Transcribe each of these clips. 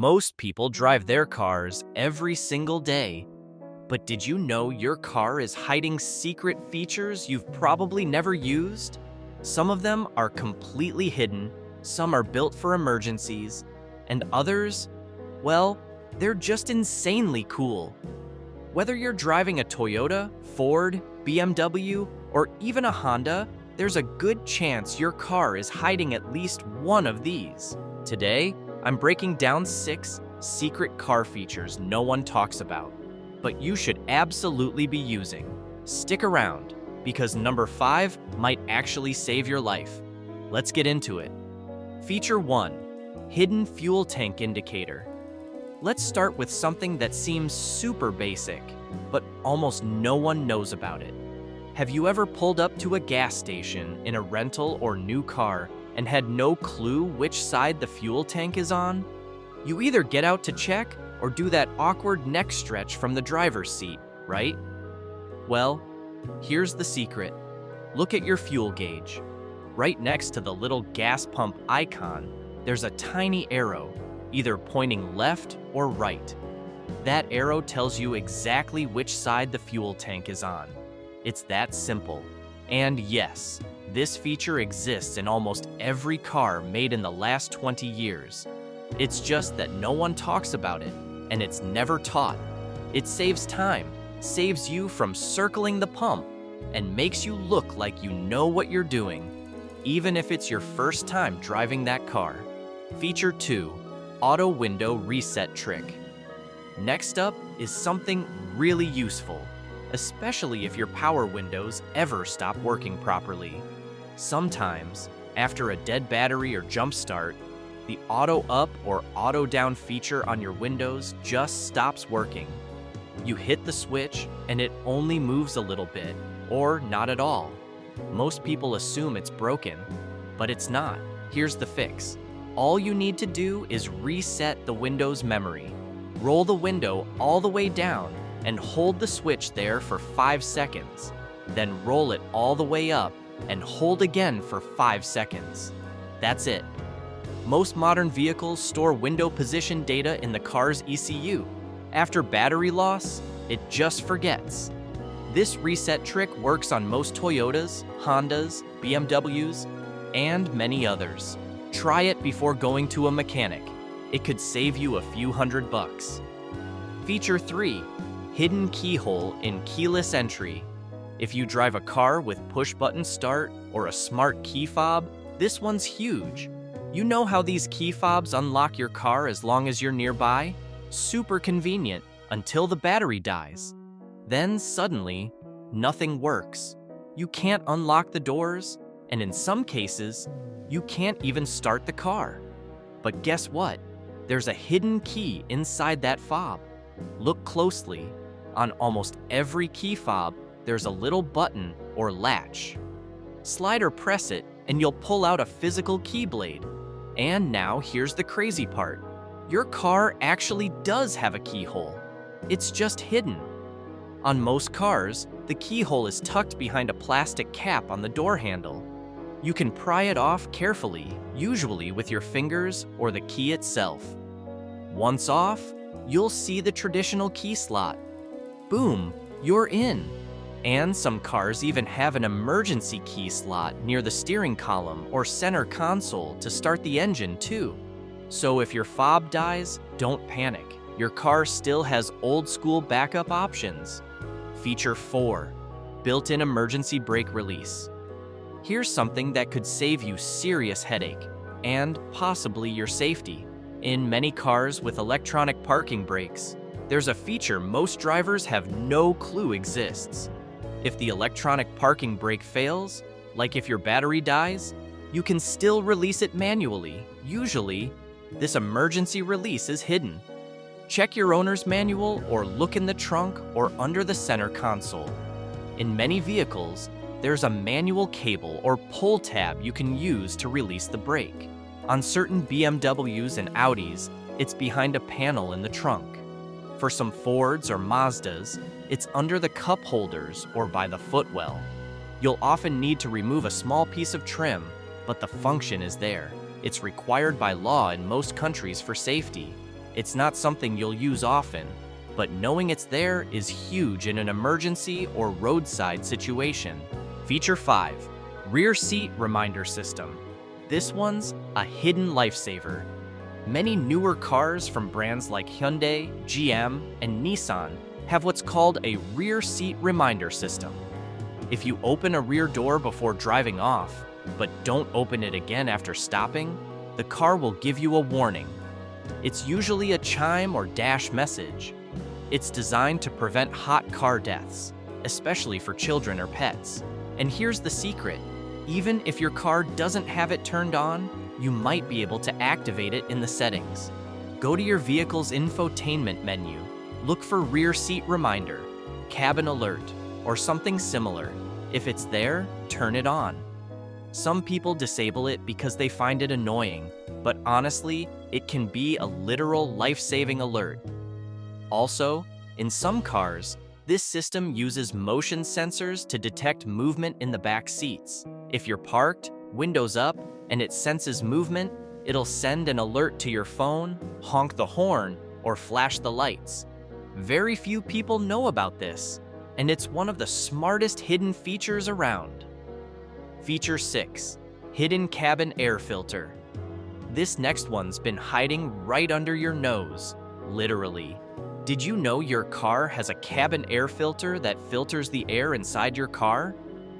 Most people drive their cars every single day. But did you know your car is hiding secret features you've probably never used? Some of them are completely hidden, some are built for emergencies, and others, well, they're just insanely cool. Whether you're driving a Toyota, Ford, BMW, or even a Honda, there's a good chance your car is hiding at least one of these. Today, I'm breaking down 6 secret car features no one talks about, but you should absolutely be using. Stick around, because number 5 might actually save your life. Let's get into it. Feature 1, Hidden Fuel Tank Indicator. Let's start with something that seems super basic, but almost no one knows about it. Have you ever pulled up to a gas station in a rental or new car and had no clue which side the fuel tank is on? You either get out to check or do that awkward neck stretch from the driver's seat, right? Well, here's the secret. Look at your fuel gauge. Right next to the little gas pump icon, there's a tiny arrow, either pointing left or right. That arrow tells you exactly which side the fuel tank is on. It's that simple. And yes, this feature exists in almost every car made in the last 20 years. It's just that no one talks about it, and it's never taught. It saves time, saves you from circling the pump, and makes you look like you know what you're doing, even if it's your first time driving that car. Feature 2, Auto Window Reset Trick. Next up is something really useful, especially if your power windows ever stop working properly. Sometimes, after a dead battery or jump start, the auto up or auto down feature on your windows just stops working. You hit the switch and it only moves a little bit, or not at all. Most people assume it's broken, but it's not. Here's the fix. All you need to do is reset the window's memory. Roll the window all the way down and hold the switch there for 5 seconds. Then roll it all the way up and hold again for 5 seconds. That's it. Most modern vehicles store window position data in the car's ECU. After battery loss, it just forgets. This reset trick works on most Toyotas, Hondas, BMWs, and many others. Try it before going to a mechanic. It could save you a few $100. Feature 3, Hidden Keyhole in Keyless Entry. If you drive a car with push-button start or a smart key fob, this one's huge. You know how these key fobs unlock your car as long as you're nearby? Super convenient until the battery dies. Then suddenly, nothing works. You can't unlock the doors, and in some cases, you can't even start the car. But guess what? There's a hidden key inside that fob. Look closely. On almost every key fob, there's a little button or latch. Slide or press it, and you'll pull out a physical keyblade. And now here's the crazy part. Your car actually does have a keyhole. It's just hidden. On most cars, the keyhole is tucked behind a plastic cap on the door handle. You can pry it off carefully, usually with your fingers or the key itself. Once off, you'll see the traditional key slot. Boom, you're in. And some cars even have an emergency key slot near the steering column or center console to start the engine too. So if your fob dies, don't panic. Your car still has old-school backup options. Feature 4, Built-in Emergency Brake Release. Here's something that could save you serious headache, and possibly your safety. In many cars with electronic parking brakes, there's a feature most drivers have no clue exists. If the electronic parking brake fails, like if your battery dies, you can still release it manually. Usually, this emergency release is hidden. Check your owner's manual or look in the trunk or under the center console. In many vehicles, there's a manual cable or pull tab you can use to release the brake. On certain BMWs and Audis, it's behind a panel in the trunk. For some Fords or Mazdas, it's under the cup holders or by the footwell. You'll often need to remove a small piece of trim, but the function is there. It's required by law in most countries for safety. It's not something you'll use often, but knowing it's there is huge in an emergency or roadside situation. Feature 5. Rear Seat Reminder System. This one's a hidden lifesaver. Many newer cars from brands like Hyundai, GM, and Nissan have what's called a rear seat reminder system. If you open a rear door before driving off, but don't open it again after stopping, the car will give you a warning. It's usually a chime or dash message. It's designed to prevent hot car deaths, especially for children or pets. And here's the secret. Even if your car doesn't have it turned on, you might be able to activate it in the settings. Go to your vehicle's infotainment menu, look for rear seat reminder, cabin alert, or something similar. If it's there, turn it on. Some people disable it because they find it annoying, but honestly, it can be a literal life-saving alert. Also, in some cars, this system uses motion sensors to detect movement in the back seats. If you're parked, windows up, and it senses movement, it'll send an alert to your phone, honk the horn, or flash the lights. Very few people know about this, and it's one of the smartest hidden features around. Feature 6. Hidden Cabin Air Filter. This next one's been hiding right under your nose, literally. Did you know your car has a cabin air filter that filters the air inside your car?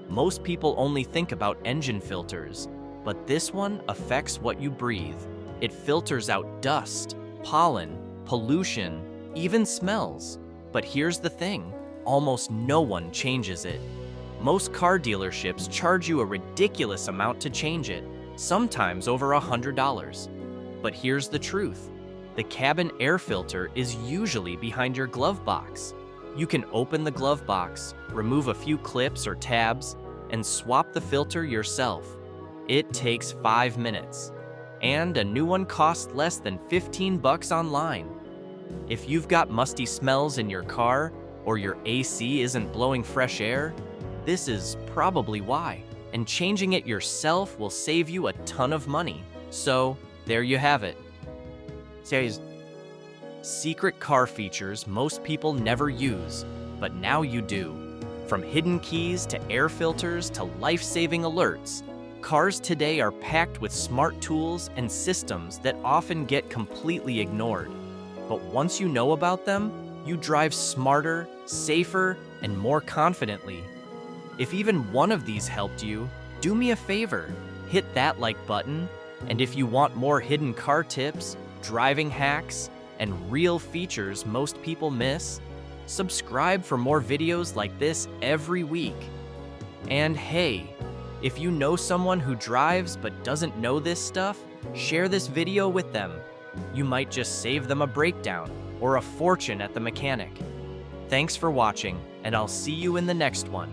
Most people only think about engine filters, but this one affects what you breathe. It filters out dust, pollen, pollution, even smells. But here's the thing, almost no one changes it. Most car dealerships charge you a ridiculous amount to change it, sometimes over $100. But here's the truth. The cabin air filter is usually behind your glove box. You can open the glove box, remove a few clips or tabs, and swap the filter yourself. It takes 5 minutes, and a new one costs less than $15 online. If you've got musty smells in your car, or your AC isn't blowing fresh air, this is probably why, and changing it yourself will save you a ton of money. So, there you have it. Secret car features most people never use, but now you do. From hidden keys to air filters to life-saving alerts, cars today are packed with smart tools and systems that often get completely ignored. But once you know about them, you drive smarter, safer, and more confidently. If even one of these helped you, do me a favor, hit that like button, and if you want more hidden car tips, driving hacks, and real features most people miss, subscribe for more videos like this every week. And hey, if you know someone who drives but doesn't know this stuff, share this video with them. You might just save them a breakdown or a fortune at the mechanic. Thanks for watching, and I'll see you in the next one.